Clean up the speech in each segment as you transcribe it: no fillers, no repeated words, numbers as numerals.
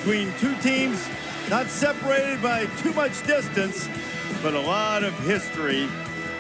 between two teams not separated by too much distance, but a lot of history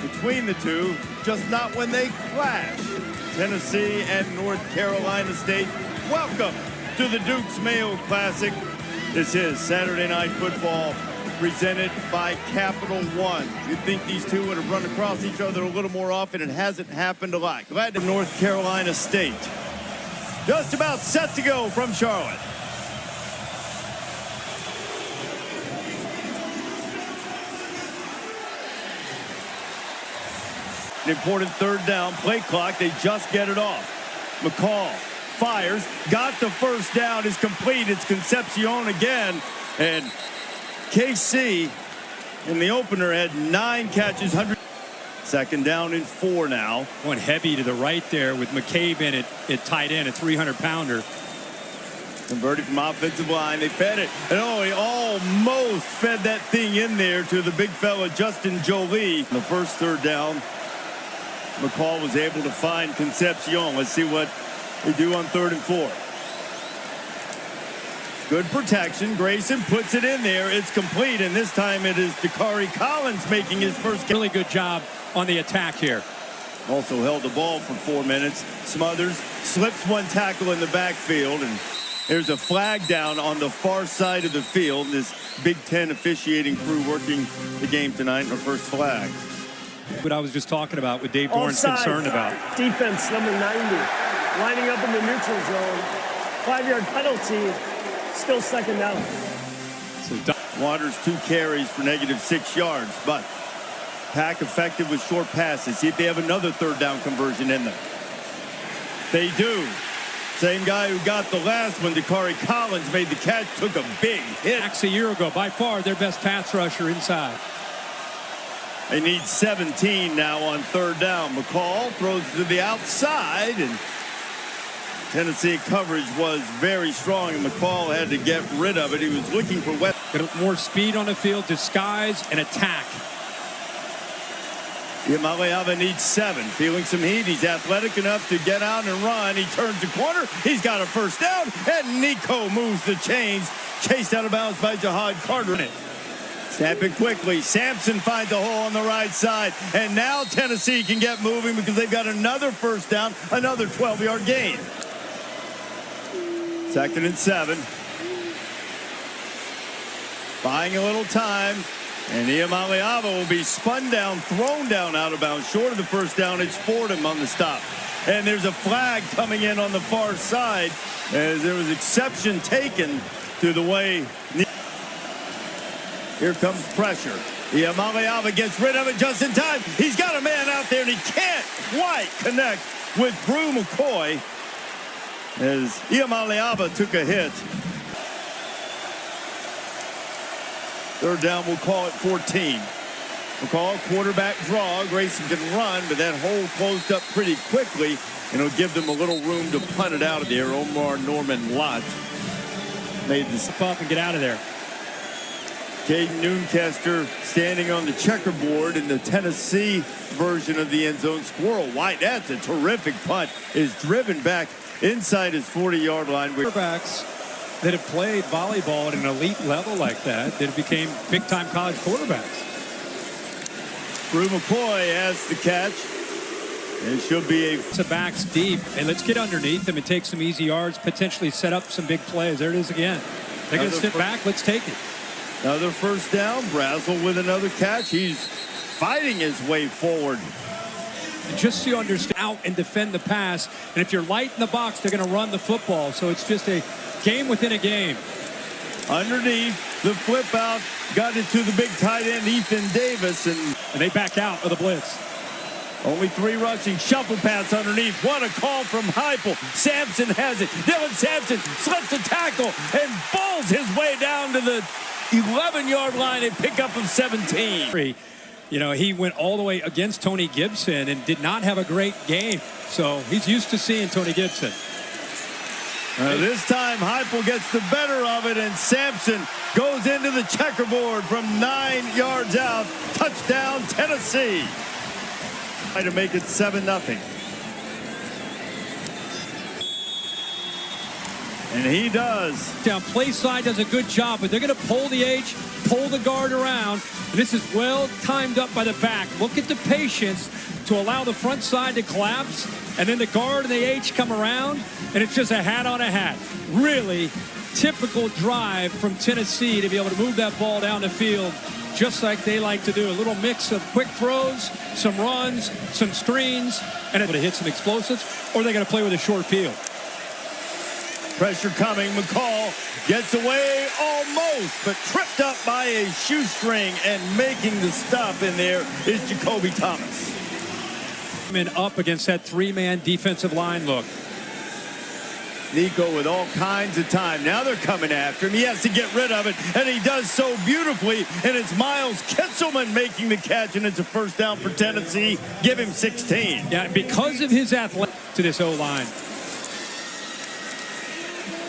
between the two, just not when they clash. Tennessee and North Carolina State, welcome to the Duke's Mayo Classic. This is Saturday Night Football presented by Capital One. You'd think these two would have run across each other a little more often. It hasn't happened a lot. Glad to North Carolina State. Just about set to go from Charlotte. An important third down, play clock, they just get it off. McCall fires, got the first down, is complete. It's Concepcion again, and KC in the opener had 9 catches, 100. Second down and 4 now. One heavy to the right there with McCabe in it at tight end, a 300-pounder. Converted from offensive line, they fed it, and he almost fed that thing in there to the big fella Justin Jolie. The first third down, McCall was able to find Concepcion. Let's see what they do on 3rd and 4. Good protection. Grayson puts it in there. It's complete, and this time it is Dakari Collins making his first. Really good job on the attack here. Also held the ball for 4 minutes. Smothers slips one tackle in the backfield, and there's a flag down on the far side of the field. This Big Ten officiating crew working the game tonight, and our first flag. What I was just talking about, what Dave Doran's concerned about. Defense number 90, lining up in the neutral zone. 5-yard penalty, still second down. So Waters 2 carries for -6 yards, but Pack effective with short passes. See if they have another third down conversion in them. They do. Same guy who got the last one, Dakari Collins, made the catch, took a big hit. A year ago, by far their best pass rusher inside. They need 17 now on 3rd down. McCall throws to the outside, and Tennessee coverage was very strong, and McCall had to get rid of it. He was looking for more speed on the field, disguise, and attack. Iamaleava needs 7. Feeling some heat. He's athletic enough to get out and run. He turns the corner. He's got a first down, and Nico moves the chains. Chased out of bounds by Jihad Carter. Snap it quickly. Sampson finds a hole on the right side. And now Tennessee can get moving because they've got another first down, another 12-yard gain. 2nd and 7. Buying a little time. And Iamaleava will be spun down, thrown down out of bounds. Short of the first down, it's Fordham on the stop. And there's a flag coming in on the far side as there was exception taken to the way. Here comes pressure. Iamaleava gets rid of it just in time. He's got a man out there, and he can't quite connect with Bru McCoy as Iamaleava took a hit. 3rd down, we'll call it 14. We'll call quarterback draw. Grayson can run, but that hole closed up pretty quickly, and it'll give them a little room to punt it out of there. Omar Norman Lott made the step up and get out of there. Caden Noonkester standing on the checkerboard in the Tennessee version of the end zone. Squirrel White, that's a terrific punt, is driven back inside his 40-yard line. Quarterbacks that have played volleyball at an elite level like that became big-time college quarterbacks. Bru McCoy has the catch. It should be a backs deep, and let's get underneath them and take some easy yards, potentially set up some big plays. There it is again. They're going to sit back. Let's take it. Another first down. Brazel with another catch. He's fighting his way forward. And just so you understand, out and defend the pass. And if you're light in the box, they're going to run the football. So it's just a game within a game. Underneath, the flip out got it to the big tight end, Ethan Davis. And they back out of the blitz. Only 3 rushing, shuffle pass underneath. What a call from Heupel. Sampson has it. Dylan Sampson slips the tackle and bowls his way down to the 11-yard line, a pickup of 17. You know, he went all the way against Tony Gibson and did not have a great game. So he's used to seeing Tony Gibson. This time, Heupel gets the better of it, and Sampson goes into the checkerboard from 9 yards out. Touchdown, Tennessee. To make it 7-0. And he does. Down play side does a good job, but they're going to pull the H, pull the guard around. And this is well timed up by the back. Look at the patience to allow the front side to collapse, and then the guard and the H come around, and it's just a hat on a hat. Really typical drive from Tennessee to be able to move that ball down the field just like they like to do. A little mix of quick throws, some runs, some screens, and it hit some explosives, or they're going to play with a short field. Pressure coming. McCall gets away almost, but tripped up by a shoestring, and making the stop in there is Jacoby Thomas. Up against that three-man defensive line look. Nico with all kinds of time. Now they're coming after him. He has to get rid of it, and he does so beautifully. And it's Miles Kitselman making the catch, and it's a first down for Tennessee. Give him 16. Yeah, because of his athletic to this O-line.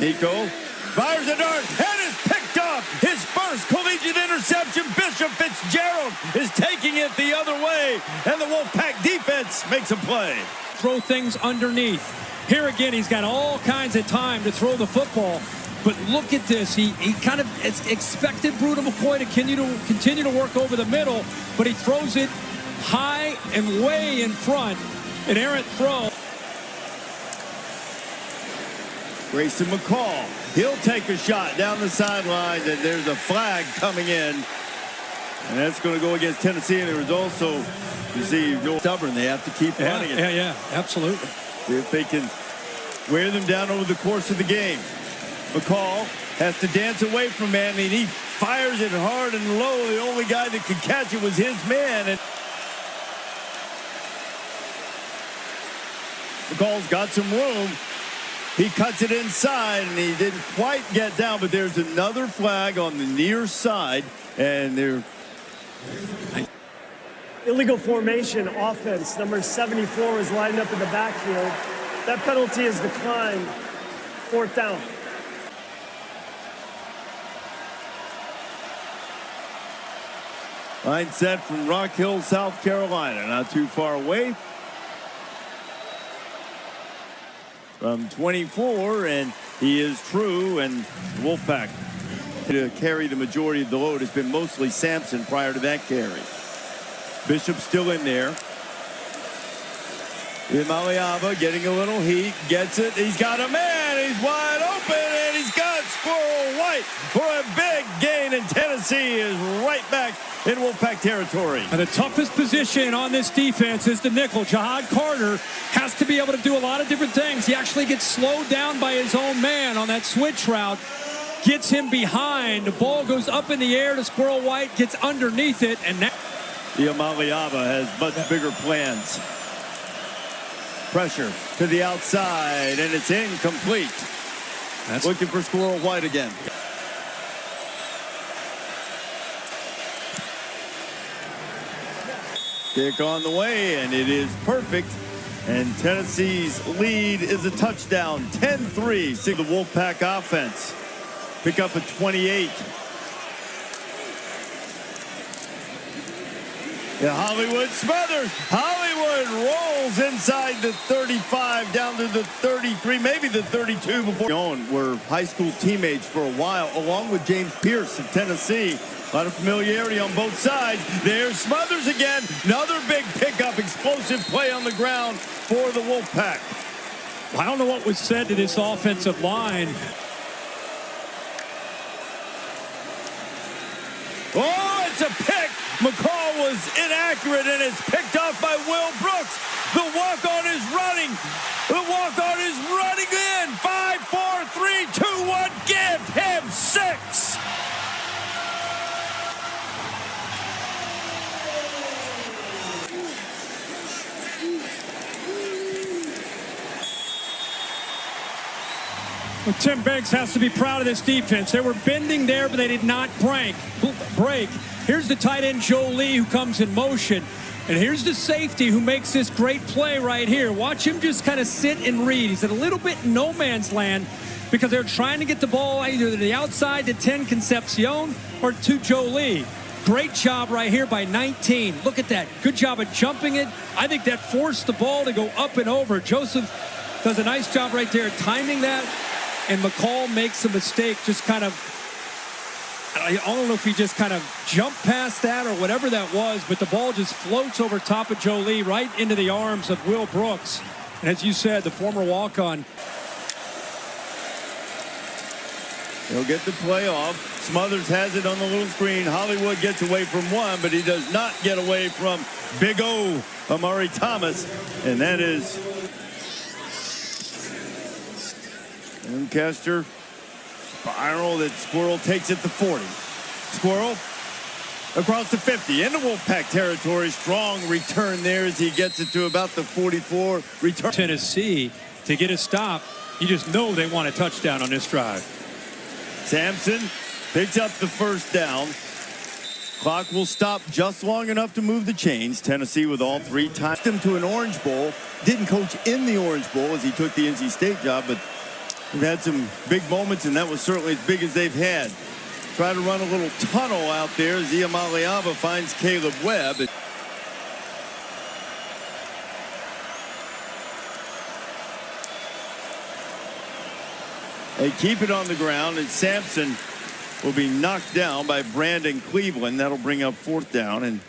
Nico fires a dart and is picked up. His first collegiate interception. Bishop Fitzgerald is taking it the other way, and the Wolfpack defense makes a play. Throw things underneath. Here again, he's got all kinds of time to throw the football. But look at this. He kind of expected Bruno McCoy to continue to work over the middle, but he throws it high and way in front. An errant throw. Grayson McCall, he'll take a shot down the sideline, and there's a flag coming in. And that's going to go against Tennessee. And there was also, you see, stubborn. They have to keep running it. Yeah, absolutely. See if they can wear them down over the course of the game. McCall has to dance away from man, and he fires it hard and low. The only guy that could catch it was his man. And McCall's got some room. He cuts it inside, and he didn't quite get down, but there's another flag on the near side, and they're... Illegal formation offense. Number 74 is lined up in the backfield. That penalty is declined. Fourth down. Line set from Rock Hill, South Carolina, not too far away from 24, and he is true, and Wolfpack to carry the majority of the load has been mostly Sampson prior to that carry. Bishop still in there. Imaliava getting a little heat, gets it. He's got a man. He's wide open, and he's got Squirrel White for a big gain. And Tennessee is right back in Wolfpack territory. And the toughest position on this defense is the nickel. Jahad Carter has to be able to do a lot of different things. He actually gets slowed down by his own man on that switch route. Gets him behind. The ball goes up in the air to Squirrel White, gets underneath it, and now Imaliava has much bigger plans. Pressure to the outside, and it's incomplete. That's looking for Squirrel White again. Kick on the way, and it is perfect. And Tennessee's lead is a touchdown, 10-3. See the Wolfpack offense pick up a 28. Yeah, Hollywood smothers. Hollywood rolls inside the 35 down to the 33, maybe the 32 before. Were high school teammates for a while, along with James Pierce of Tennessee. A lot of familiarity on both sides. There's Smothers again. Another big pickup, explosive play on the ground for the Wolfpack. I don't know what was said to this offensive line. Oh, it's a pick. McCall was inaccurate, and it's picked off by Will Brooks. The walk-on is running. The walk-on is running in. 5, 4, 3, 2, 1. Give him 6. Well, Tim Banks has to be proud of this defense. They were bending there, but they did not break. Here's the tight end, Joe Lee, who comes in motion. And here's the safety who makes this great play right here. Watch him just kind of sit and read. He's at a little bit in no man's land because they're trying to get the ball either to the outside to 10 Concepcion or to Joe Lee. Great job right here by 19. Look at that. Good job of jumping it. I think that forced the ball to go up and over. Joseph does a nice job right there timing that. and McCall makes a mistake, just kind of, I don't know if he just kind of jumped past that or whatever that was, but the ball just floats over top of Jolie right into the arms of Will Brooks. And as you said, the former walk-on. He'll get the play off. Smothers has it on the little screen. Hollywood gets away from one, but he does not get away from Big O, Amari Thomas. And that is Lancaster. Spiral that Squirrel takes it to 40. Squirrel across the 50 into Wolfpack territory. Strong return there as he gets it to about the 44. Return. Tennessee to get a stop. You just know they want a touchdown on this drive. Sampson picks up the first down. Clock will stop just long enough to move the chains. Tennessee with all three times him to an Orange Bowl. Didn't coach in the Orange Bowl as he took the NC State job, but we've had some big moments, and that was certainly as big as they've had. Try to run a little tunnel out there. Zia Maliava finds Caleb Webb. They keep it on the ground, and Sampson will be knocked down by Brandon Cleveland. That'll bring up fourth down. And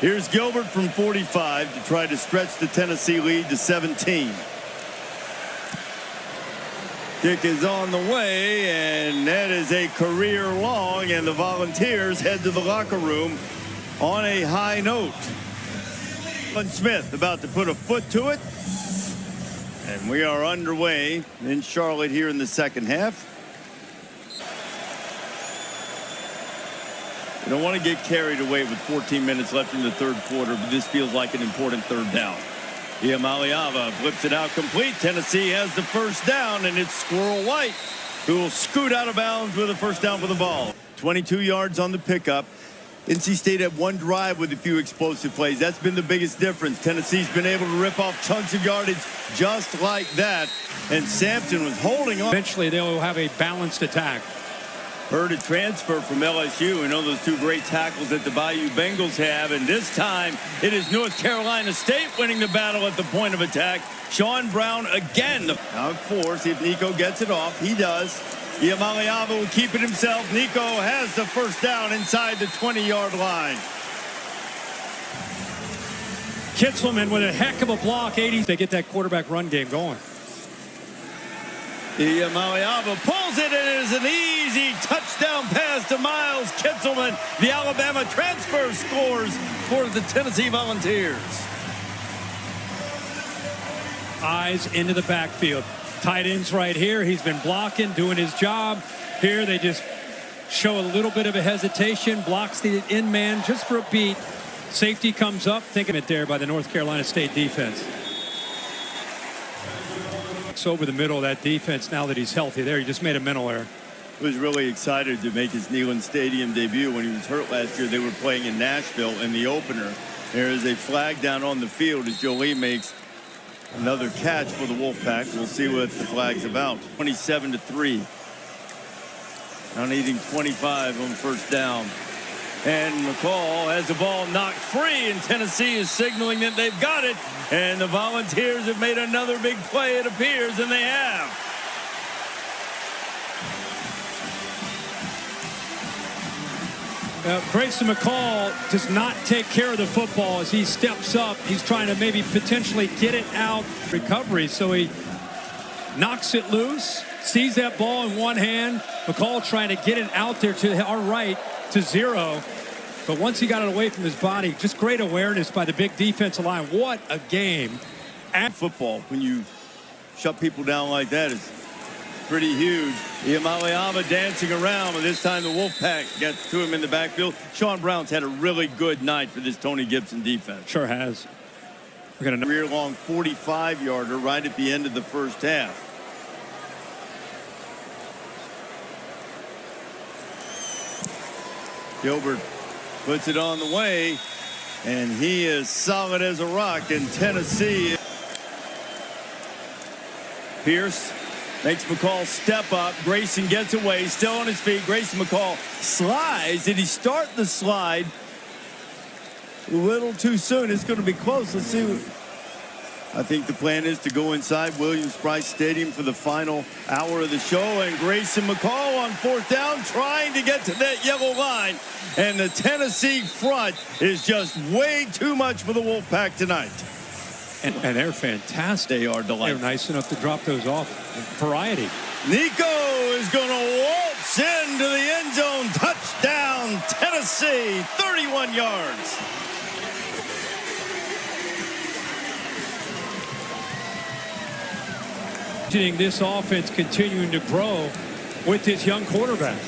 here's Gilbert from 45 to try to stretch the Tennessee lead to 17. Kick is on the way, and that is a career long, and the Volunteers head to the locker room on a high note. Smith about to put a foot to it. And we are underway in Charlotte here in the second half. You don't want to get carried away with 14 minutes left in the third quarter, but this feels like an important third down. Iamaleava flips it out complete. Tennessee has the first down, and it's Squirrel White who will scoot out of bounds with a first down for the ball. 22 yards on the pickup. NC State had one drive with a few explosive plays. That's been the biggest difference. Tennessee's been able to rip off chunks of yardage just like that. And Sampson was holding on. Eventually, they'll have a balanced attack. Heard a transfer from LSU. We know those two great tackles that the Bayou Bengals have. And this time, it is North Carolina State winning the battle at the point of attack. Sean Brown again. Now at 4. See if Nico gets it off. He does. Iamaleava will keep it himself. Nico has the first down inside the 20-yard line. Kitzelman with a heck of a block. 80. They get that quarterback run game going. Iamaleava pulls it, and it is an easy touchdown pass to Miles Kitzelman. The Alabama transfer scores for the Tennessee Volunteers. Eyes into the backfield. Tight ends right here. He's been blocking, doing his job. Here they just show a little bit of a hesitation. Blocks the in man just for a beat. Safety comes up. Think of it there by the North Carolina State defense. It's over the middle of that defense now that he's healthy there. He just made a mental error. He was really excited to make his Neyland Stadium debut. When he was hurt last year, they were playing in Nashville in the opener. There is a flag down on the field as Jolie makes another catch for the Wolfpack. We'll see what the flag's about. 27-3. Now needing 25 on first down. And McCall has the ball knocked free, and Tennessee is signaling that they've got it. And the Volunteers have made another big play, it appears, and they have. Grayson McCall does not take care of the football as he steps up. He's trying to maybe potentially get it out recovery. So he knocks it loose, sees that ball in one hand. McCall trying to get it out there to our right to zero. But once he got it away from his body, just great awareness by the big defensive line. What a game. And football, when you shut people down like that, is pretty huge. Iamaleava dancing around, but this time the Wolfpack gets to him in the backfield. Sean Brown's had a really good night for this Tony Gibson defense. Sure has. We're gonna career long 45-yarder right at the end of the first half. Gilbert puts it on the way, and he is solid as a rock in Tennessee. Pierce makes McCall step up. Grayson gets away, still on his feet. Grayson McCall slides. Did he start the slide a little too soon? It's going to be close. Let's see. I think the plan is to go inside Williams-Brice Stadium for the final hour of the show. And Grayson McCall on fourth down trying to get to that yellow line. And the Tennessee front is just way too much for the Wolfpack tonight. And they're fantastic. They are delightful. They're nice enough to drop those off. Variety. Nico is going to waltz into the end zone. Touchdown, Tennessee, 31 yards. This offense continuing to grow with this young quarterback.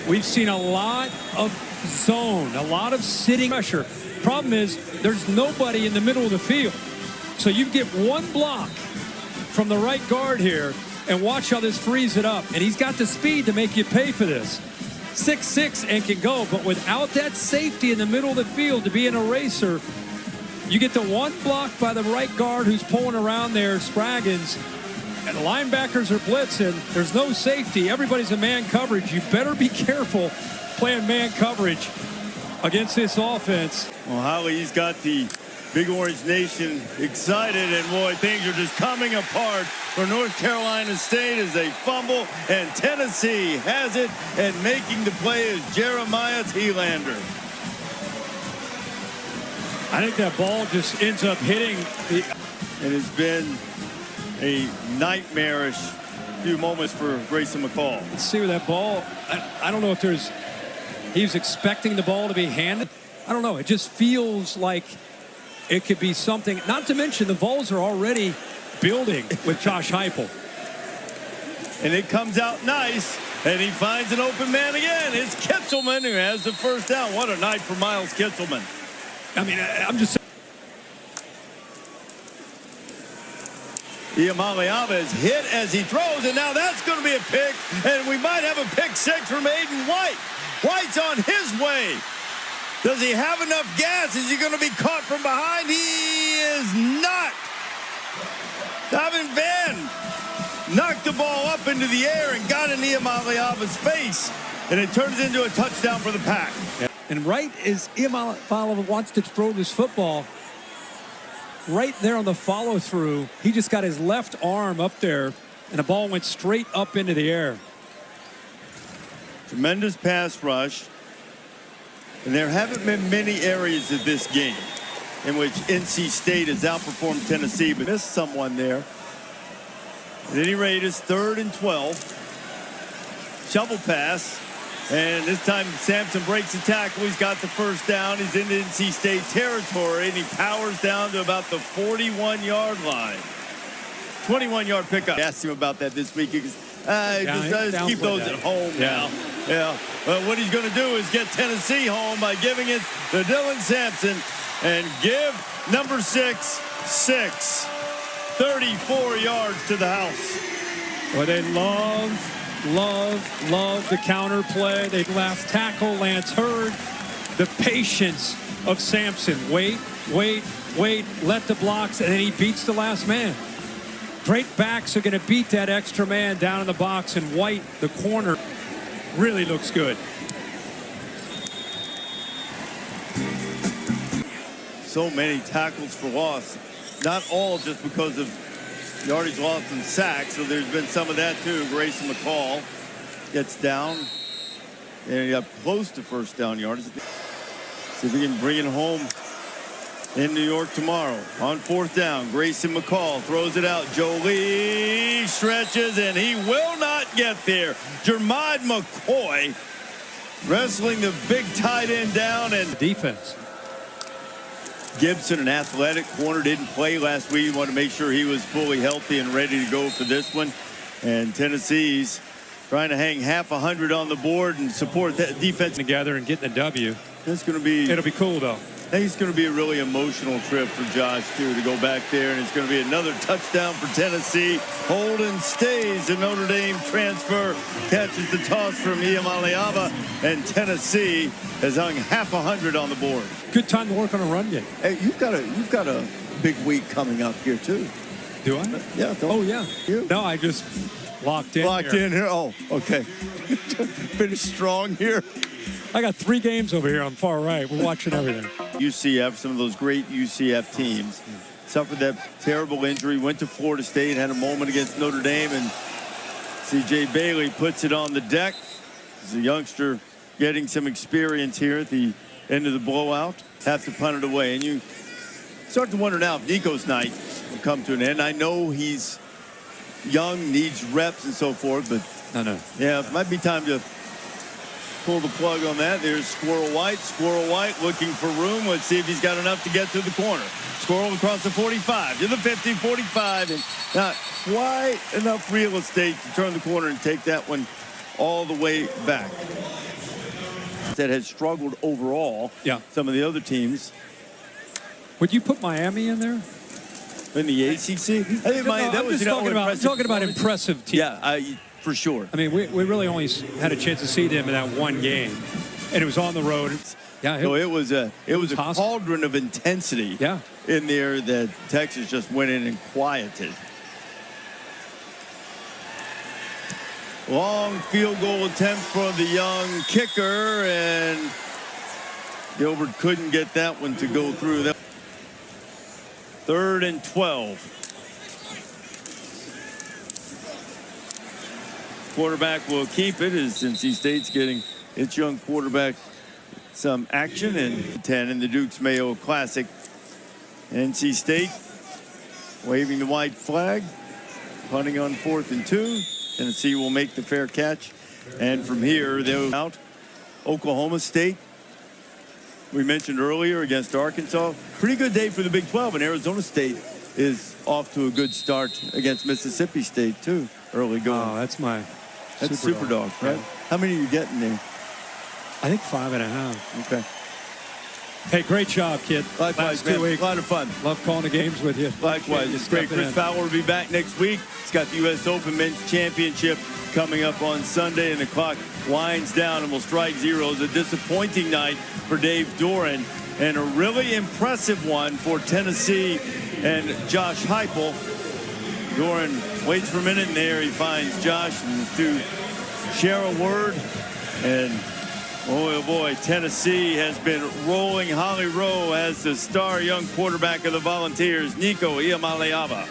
We've seen a lot of zone, a lot of sitting pressure. Problem is, there's nobody in the middle of the field. So you get one block from the right guard here, and watch how this frees it up. And he's got the speed to make you pay for this. 6'6" and can go, but without that safety in the middle of the field to be an eraser, you get the one block by the right guard who's pulling around there, Spraggins, and the linebackers are blitzing. There's no safety. Everybody's in man coverage. You better be careful playing man coverage against this offense. Well, Holly, he's got the Big Orange Nation excited, and boy, things are just coming apart for North Carolina State as they fumble, and Tennessee has it, and making the play is Jeremiah Thielander. I think that ball just ends up hitting the... It has been a nightmarish few moments for Grayson McCall. Let's see where that ball, I don't know if there's, he was expecting the ball to be handed. I don't know. It just feels like it could be something, not to mention the Vols are already building with Josh Heupel. And it comes out nice, and he finds an open man again. It's Kitzelman who has the first down. What a night for Miles Kitzelman. I mean, I'm just saying. Iamaleava is hit as he throws, and now that's going to be a pick, and we might have a pick six from Aiden White. White's on his way. Does he have enough gas? Is he going to be caught from behind? He is not. Davin Vann knocked the ball up into the air and got in Iamaleava's face, and it turns into a touchdown for the Pack. And right as Iamaleava wants to throw this football, right there on the follow-through, he just got his left arm up there, and the ball went straight up into the air. Tremendous pass rush. And there haven't been many areas of this game in which NC State has outperformed Tennessee, but missed someone there. At any rate, it's 3rd and 12. Shovel pass. And this time Sampson breaks the tackle. He's got the first down. He's in NC State territory, and he powers down to about the 41-yard line. 21-yard pickup. I asked him about that this week. He goes, just keep those at home now. Yeah. What he's going to do is get Tennessee home by giving it to Dylan Sampson and give number 6 34 yards to the house. Well, they love the counter play. They left tackle Lance Hurd. The patience of Sampson. Wait, let the blocks, and then he beats the last man. Great backs are going to beat that extra man down in the box, and White, the corner, really looks good. So many tackles for loss. Not all just because of yardage lost and sacks, so there's been some of that too. Grayson McCall gets down, and he got close to first down yardage. See if we can bring it home in New York tomorrow. On 4th down, Grayson McCall throws it out. Jolie stretches, and he will not get there. Jermod McCoy wrestling the big tight end down, and defense. Gibson, an athletic corner, didn't play last week. We want to make sure he was fully healthy and ready to go for this one. And Tennessee's trying to hang half 100 on the board and support that defense Together and getting the W. It's going to be. It'll be cool, though. I think it's going to be a really emotional trip for Josh, too, to go back there. And it's going to be another touchdown for Tennessee. Holden stays. The Notre Dame transfer catches the toss from Iamaleava. And Tennessee has hung half 100 on the board. Good time to work on a run game. Hey, you've got a big week coming up here, too. Do I? Yeah. Oh, yeah. You? No, I just locked in. Locked in here? Oh, okay. Finish strong here. I got 3 games over here on far right. We're watching everything. UCF, some of those great UCF teams. suffered that terrible injury, went to Florida State, had a moment against Notre Dame, and C.J. Bailey puts it on the deck. He's a youngster getting some experience here at the end of the blowout. Has to punt it away. And you start to wonder now if Nico's night will come to an end. I know he's young, needs reps and so forth, but No. yeah, it might be time to pull the plug on that. There's Squirrel White. Squirrel White looking for room. Let's see if he's got enough to get to the corner. Squirrel across the 45, to the 50, 45, and not quite enough real estate to turn the corner and take that one all the way back. That has struggled overall. Yeah. Some of the other teams Would you put Miami in there? in the ACC. I think that was I'm talking about impressive team. Yeah, for sure. I mean, we really only had a chance to see them in that one game, and it was on the road. Yeah, So it was a hostile. cauldron of intensity Yeah. in there that Texas just went in and quieted. Long field goal attempt for the young kicker, and Gilbert couldn't get that one to go through. 3rd and 12. Quarterback will keep it as NC State's getting its young quarterback some action. And 10 in the Dukes Mayo Classic. NC State waving the white flag, punting on 4th and 2. Tennessee will make the fair catch, and from here they'll out. Oklahoma State, we mentioned earlier, against Arkansas. Pretty good day for the Big 12, and Arizona State is off to a good start against Mississippi State too. Early going. Oh, that's Super Dog, right? Yeah. How many are you getting there? I think 5.5. Okay. Hey, great job, kid. Likewise, Last man. 2 weeks. A lot of fun. Love calling the games with you. Likewise. You It's great. stepping Chris in. Fowler will be back next week. He's got the U.S. Open Men's Championship coming up on Sunday, and the clock winds down and will strike zeros. A disappointing night for Dave Doran, and a really impressive one for Tennessee and Josh Heupel. Doran waits for a minute, and there he finds Josh, and the two share a word, and oh boy, Tennessee has been rolling. Holly Rowe as the star young quarterback of the Volunteers, Nico Iamaleava.